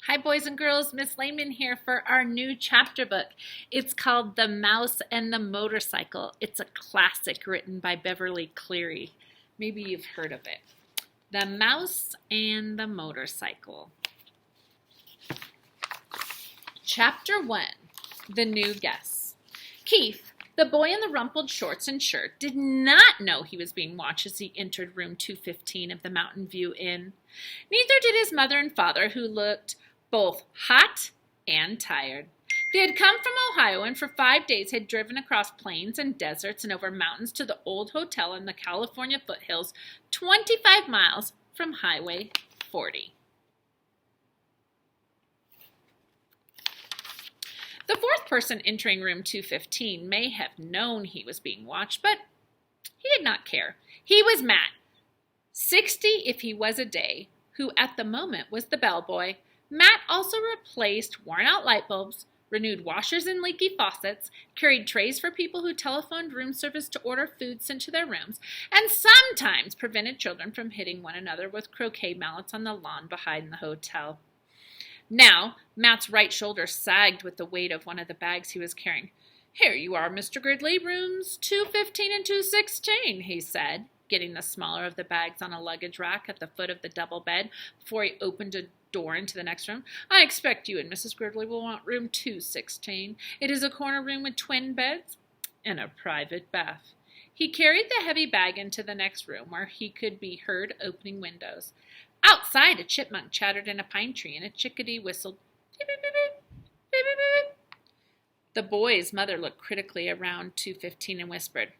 Hi, boys and girls. Miss Lehmann here for our new chapter book. It's called The Mouse and the Motorcycle. It's a classic written by Beverly Cleary. Maybe you've heard of it. The Mouse and the Motorcycle. Chapter 1. The New Guest. Keith, the boy in the rumpled shorts and shirt, did not know he was being watched as he entered room 215 of the Mountain View Inn. Neither did his mother and father, who looked both hot and tired. They had come from Ohio and for 5 days had driven across plains and deserts and over mountains to the old hotel in the California foothills, 25 miles from Highway 40. The fourth person entering room 215 may have known he was being watched, but he did not care. He was Matt, 60 if he was a day, who at the moment was the bellboy. Matt also replaced worn-out light bulbs, renewed washers and leaky faucets, carried trays for people who telephoned room service to order food sent to their rooms, and sometimes prevented children from hitting one another with croquet mallets on the lawn behind the hotel. Now, Matt's right shoulder sagged with the weight of one of the bags he was carrying. "Here you are, Mr. Gridley, rooms 215 and 216, he said, getting the smaller of the bags on a luggage rack at the foot of the double bed before he opened a door into the next room. "I expect you and Mrs. Gridley will want room 216. It is a corner room with twin beds and a private bath." He carried the heavy bag into the next room where he could be heard opening windows. Outside, a chipmunk chattered in a pine tree and a chickadee whistled. Beep, beep, beep, beep, beep, beep, beep. The boy's mother looked critically around 215 and whispered,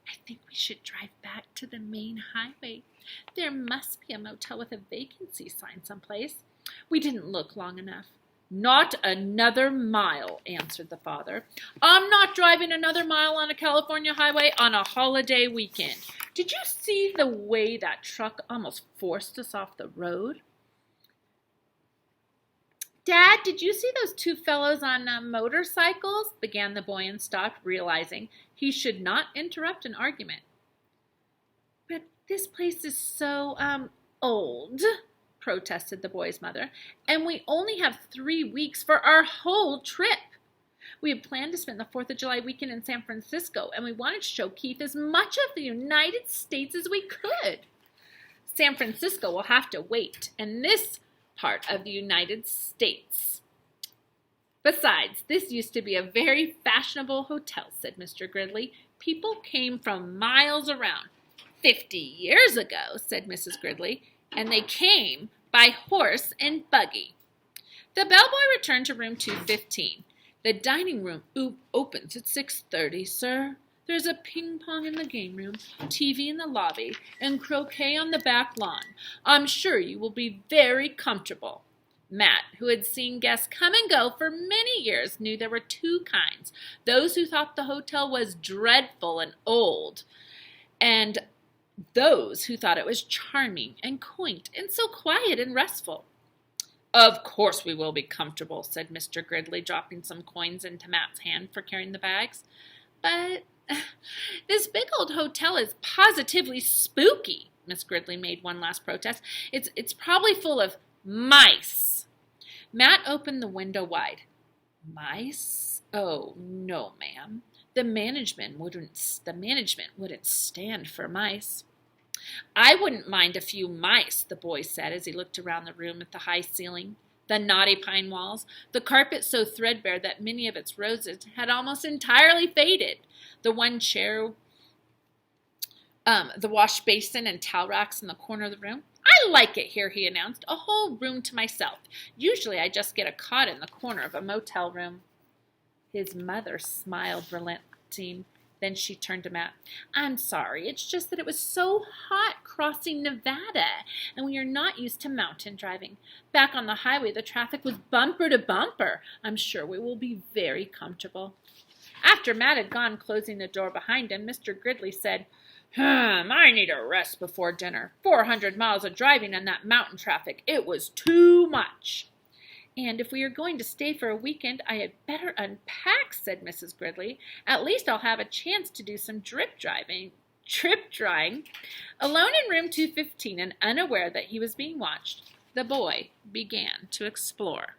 "I think we should drive back to the main highway. There must be a motel with a vacancy sign someplace. We didn't look long enough." "Not another mile," answered the father. "I'm not driving another mile on a California highway on a holiday weekend. Did you see the way that truck almost forced us off the road?" "Dad, did you see those two fellows on motorcycles?" began the boy and stopped, realizing he should not interrupt an argument. "But this place is so, old," protested the boy's mother, "and we only have 3 weeks for our whole trip. We had planned to spend the 4th of July weekend in San Francisco, and we wanted to show Keith as much of the United States as we could. San Francisco will have to wait, and this part of the United States. Besides, this used to be a very fashionable hotel," said Mr. Gridley. "People came from miles around." 50 years ago," said Mrs. Gridley, "and they came by horse and buggy." The bellboy returned to room 215. "The dining room opens at 6:30, sir. There's a ping-pong in the game room, TV in the lobby, and croquet on the back lawn. I'm sure you will be very comfortable." Matt, who had seen guests come and go for many years, knew there were two kinds: those who thought the hotel was dreadful and old, and those who thought it was charming and quaint and so quiet and restful. "Of course we will be comfortable," said Mr. Gridley, dropping some coins into Matt's hand for carrying the bags. "But this big old hotel is positively spooky." Miss Gridley made one last protest. It's probably full of mice." Matt opened the window wide. "Mice? Oh, no, ma'am. The management wouldn't stand for mice." "I wouldn't mind a few mice," the boy said as he looked around the room at the high ceiling, the knotty pine walls, the carpet so threadbare that many of its roses had almost entirely faded, the one chair, the wash basin and towel racks in the corner of the room. "I like it here," he announced, "a whole room to myself. Usually I just get a cot in the corner of a motel room." His mother smiled, relenting. Then she turned to Matt. "I'm sorry, it's just that it was so hot crossing Nevada, and we are not used to mountain driving. Back on the highway, the traffic was bumper to bumper. I'm sure we will be very comfortable." After Matt had gone, closing the door behind him, Mr. Gridley said, "I need a rest before dinner. 400 miles of driving in that mountain traffic. It was too much." "And if we are going to stay for a weekend, I had better unpack," said Mrs. Gridley. "At least I'll have a chance to do some trip drying. Alone in room 215 and unaware that he was being watched, the boy began to explore.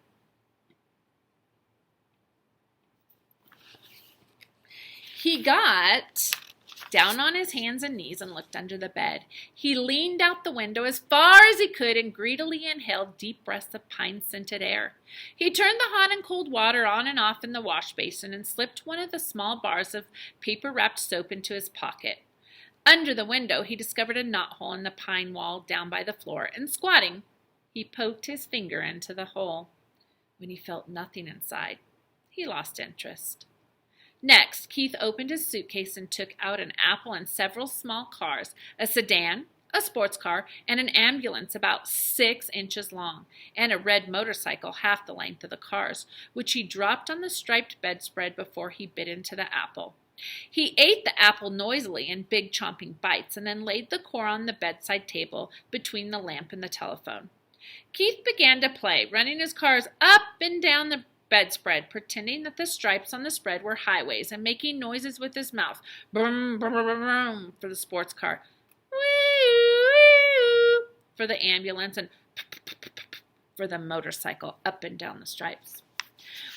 He got down on his hands and knees and looked under the bed. He leaned out the window as far as he could and greedily inhaled deep breaths of pine-scented air. He turned the hot and cold water on and off in the wash basin and slipped one of the small bars of paper-wrapped soap into his pocket. Under the window, he discovered a knothole in the pine wall down by the floor, and squatting, he poked his finger into the hole. When he felt nothing inside, he lost interest. Next, Keith opened his suitcase and took out an apple and several small cars, a sedan, a sports car, and an ambulance about 6 inches long, and a red motorcycle half the length of the cars, which he dropped on the striped bedspread before he bit into the apple. He ate the apple noisily in big chomping bites and then laid the core on the bedside table between the lamp and the telephone. Keith began to play, running his cars up and down the bedspread, pretending that the stripes on the spread were highways and making noises with his mouth. Brum, brum, brum, brum, for the sports car. Wee, for the ambulance, and for the motorcycle up and down the stripes.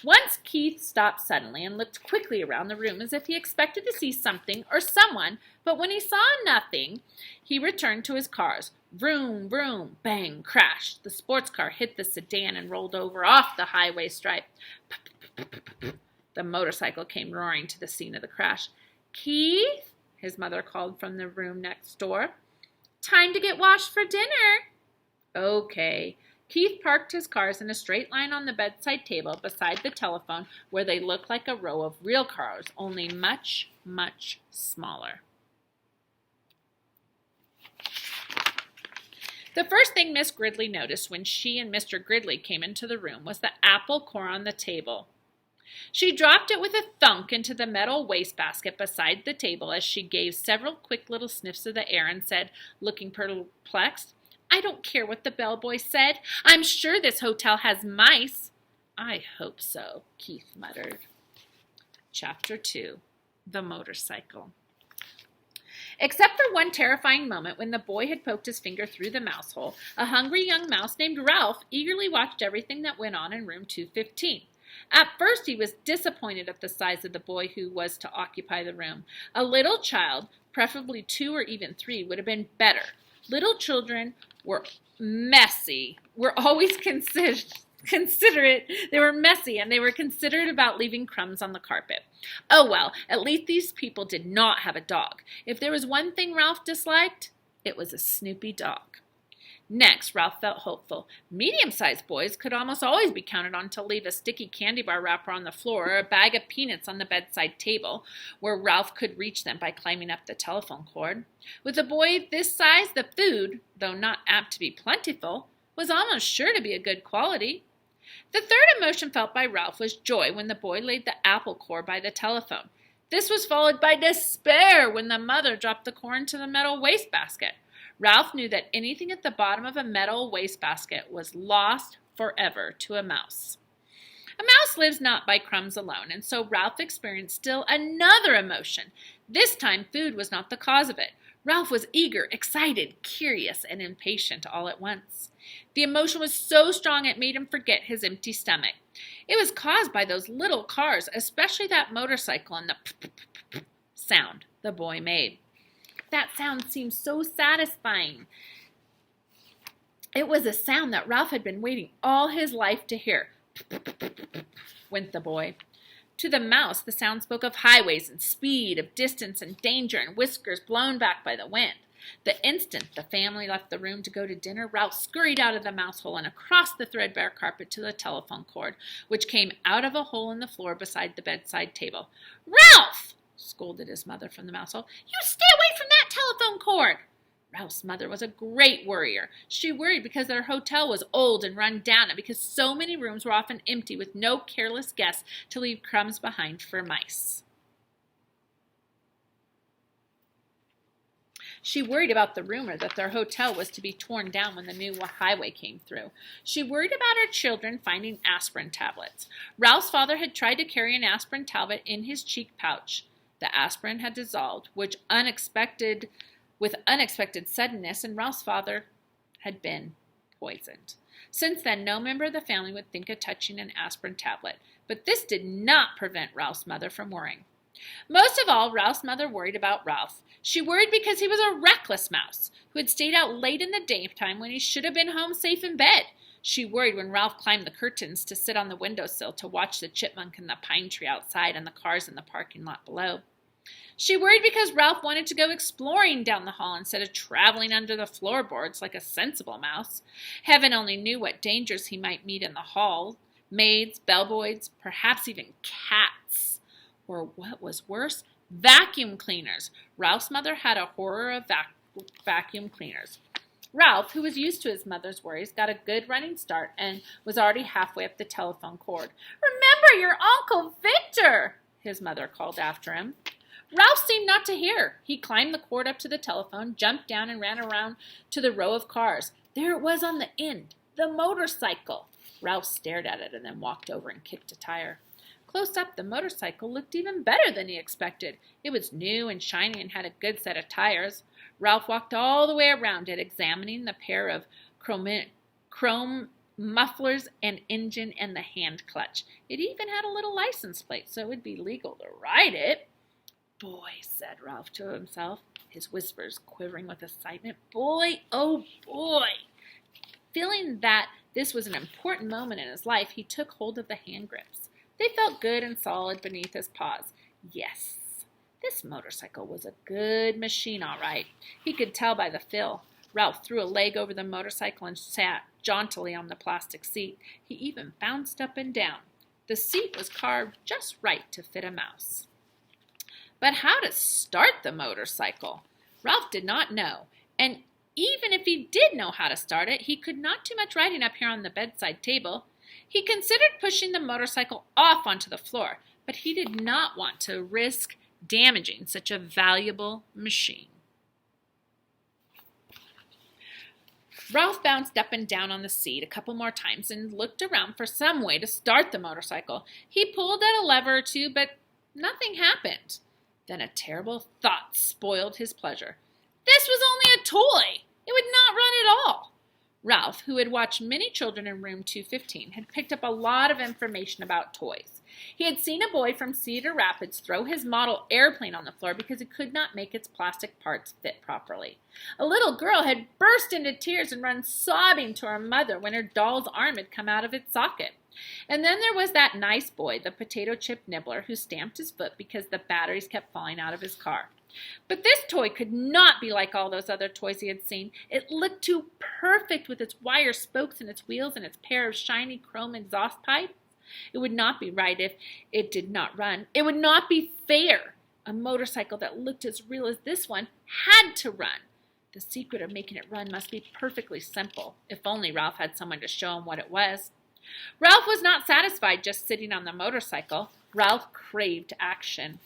Once Keith stopped suddenly and looked quickly around the room as if he expected to see something or someone, but when he saw nothing, he returned to his cars. Vroom, vroom, bang, crash. The sports car hit the sedan and rolled over off the highway stripe. The motorcycle came roaring to the scene of the crash. Keith, his mother called from the room next door. Time to get washed for dinner. Okay. Keith parked his cars in a straight line on the bedside table beside the telephone where they looked like a row of real cars, only much, much smaller. The first thing Miss Gridley noticed when she and Mr. Gridley came into the room was the apple core on the table. She dropped it with a thunk into the metal wastebasket beside the table as she gave several quick little sniffs of the air and said, looking perplexed, I don't care what the bellboy said. I'm sure this hotel has mice. I hope so, Keith muttered. Chapter 2, The Motorcycle. Except for one terrifying moment when the boy had poked his finger through the mouse hole, a hungry young mouse named Ralph eagerly watched everything that went on in room 215. At first he was disappointed at the size of the boy who was to occupy the room. A little child, preferably 2 or even 3, would have been better. Little children were messy, were always considerate. They were messy, and they were considerate about leaving crumbs on the carpet. Oh well, at least these people did not have a dog. If there was one thing Ralph disliked, it was a snoopy dog. Next, Ralph felt hopeful. Medium-sized boys could almost always be counted on to leave a sticky candy bar wrapper on the floor or a bag of peanuts on the bedside table, where Ralph could reach them by climbing up the telephone cord. With a boy this size, the food, though not apt to be plentiful, was almost sure to be a good quality. The third emotion felt by Ralph was joy when the boy laid the apple core by the telephone. This was followed by despair when the mother dropped the core into the metal wastebasket. Ralph knew that anything at the bottom of a metal wastebasket was lost forever to a mouse. A mouse lives not by crumbs alone, and so Ralph experienced still another emotion. This time food was not the cause of it. Ralph was eager, excited, curious, and impatient all at once. The emotion was so strong it made him forget his empty stomach. It was caused by those little cars, especially that motorcycle and the p-p-p-p sound the boy made. That sound seemed so satisfying. It was a sound that Ralph had been waiting all his life to hear. Went the boy. To the mouse, the sound spoke of highways and speed, of distance and danger, and whiskers blown back by the wind. The instant the family left the room to go to dinner, Ralph scurried out of the mouse hole and across the threadbare carpet to the telephone cord, which came out of a hole in the floor beside the bedside table. Ralph! Scolded his mother from the mouse hole. You stay away from that telephone cord! Ralph's mother was a great worrier. She worried because their hotel was old and run down, and because so many rooms were often empty with no careless guests to leave crumbs behind for mice. She worried about the rumor that their hotel was to be torn down when the new highway came through. She worried about her children finding aspirin tablets. Ralph's father had tried to carry an aspirin tablet in his cheek pouch. The aspirin had dissolved, with unexpected suddenness, and Ralph's father had been poisoned. Since then, no member of the family would think of touching an aspirin tablet, but this did not prevent Ralph's mother from worrying. Most of all, Ralph's mother worried about Ralph. She worried because he was a reckless mouse who had stayed out late in the daytime when he should have been home safe in bed. She worried when Ralph climbed the curtains to sit on the windowsill to watch the chipmunk in the pine tree outside and the cars in the parking lot below. She worried because Ralph wanted to go exploring down the hall instead of traveling under the floorboards like a sensible mouse. Heaven only knew what dangers he might meet in the hall. Maids, bellboys, perhaps even cats. Or what was worse, vacuum cleaners. Ralph's mother had a horror of vacuum cleaners. Ralph, who was used to his mother's worries, got a good running start and was already halfway up the telephone cord. "Remember your Uncle Victor," his mother called after him. Ralph seemed not to hear. He climbed the cord up to the telephone, jumped down, and ran around to the row of cars. There it was on the end, the motorcycle. Ralph stared at it and then walked over and kicked a tire. Close up, the motorcycle looked even better than he expected. It was new and shiny and had a good set of tires. Ralph walked all the way around it, examining the pair of chrome mufflers and engine and the hand clutch. It even had a little license plate, so it would be legal to ride it. "Boy," said Ralph to himself, his whispers quivering with excitement. "Boy, oh boy." Feeling that this was an important moment in his life, he took hold of the hand grips. They felt good and solid beneath his paws. Yes, this motorcycle was a good machine, all right. He could tell by the feel. Ralph threw a leg over the motorcycle and sat jauntily on the plastic seat. He even bounced up and down. The seat was carved just right to fit a mouse. But how to start the motorcycle? Ralph did not know, and even if he did know how to start it, he could not do much writing up here on the bedside table. He considered pushing the motorcycle off onto the floor, but he did not want to risk damaging such a valuable machine. Ralph bounced up and down on the seat a couple more times and looked around for some way to start the motorcycle. He pulled at a lever or two, but nothing happened. Then a terrible thought spoiled his pleasure. This was only a toy. It would not run at all. Ralph, who had watched many children in room 215, had picked up a lot of information about toys. He had seen a boy from Cedar Rapids throw his model airplane on the floor because he could not make its plastic parts fit properly. A little girl had burst into tears and run sobbing to her mother when her doll's arm had come out of its socket. And then there was that nice boy, the potato chip nibbler, who stamped his foot because the batteries kept falling out of his car. But this toy could not be like all those other toys he had seen. It looked too perfect with its wire spokes and its wheels and its pair of shiny chrome exhaust pipes. It would not be right if it did not run. It would not be fair. A motorcycle that looked as real as this one had to run. The secret of making it run must be perfectly simple, if only Ralph had someone to show him what it was. Ralph was not satisfied just sitting on the motorcycle. Ralph craved action.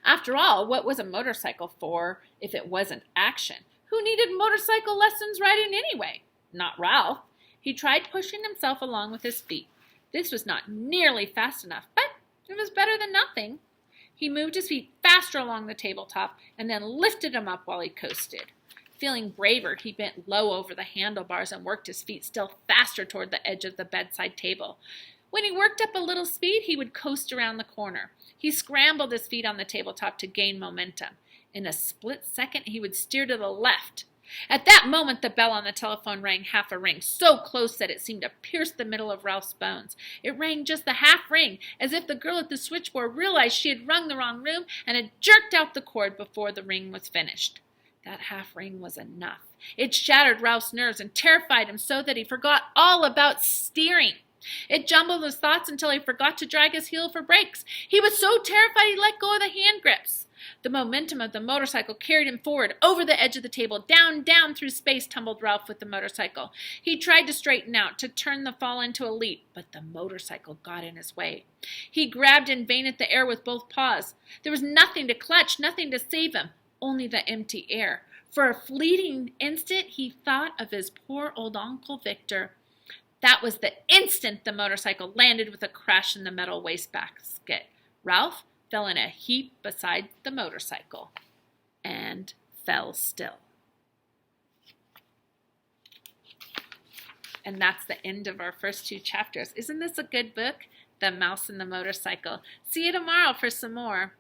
After all, what was a motorcycle for if it wasn't action? Who needed motorcycle lessons riding anyway? Not Ralph. He tried pushing himself along with his feet. This was not nearly fast enough, but it was better than nothing. He moved his feet faster along the tabletop and then lifted them up while he coasted. Feeling braver, he bent low over the handlebars and worked his feet still faster toward the edge of the bedside table. When he worked up a little speed, he would coast around the corner. He scrambled his feet on the tabletop to gain momentum. In a split second, he would steer to the left. At that moment, the bell on the telephone rang half a ring, so close that it seemed to pierce the middle of Ralph's bones. It rang just the half ring, as if the girl at the switchboard realized she had rung the wrong room and had jerked out the cord before the ring was finished. That half ring was enough. It shattered Ralph's nerves and terrified him so that he forgot all about steering. It jumbled his thoughts until he forgot to drag his heel for brakes. He was so terrified he let go of the hand grips. The momentum of the motorcycle carried him forward, over the edge of the table. Down, down through space tumbled Ralph with the motorcycle. He tried to straighten out, to turn the fall into a leap, but the motorcycle got in his way. He grabbed in vain at the air with both paws. There was nothing to clutch, nothing to save him, only the empty air. For a fleeting instant, he thought of his poor old Uncle Victor. That was the instant the motorcycle landed with a crash in the metal wastebasket. Ralph fell in a heap beside the motorcycle and fell still. And that's the end of our first 2 chapters. Isn't this a good book? The Mouse and the Motorcycle. See you tomorrow for some more.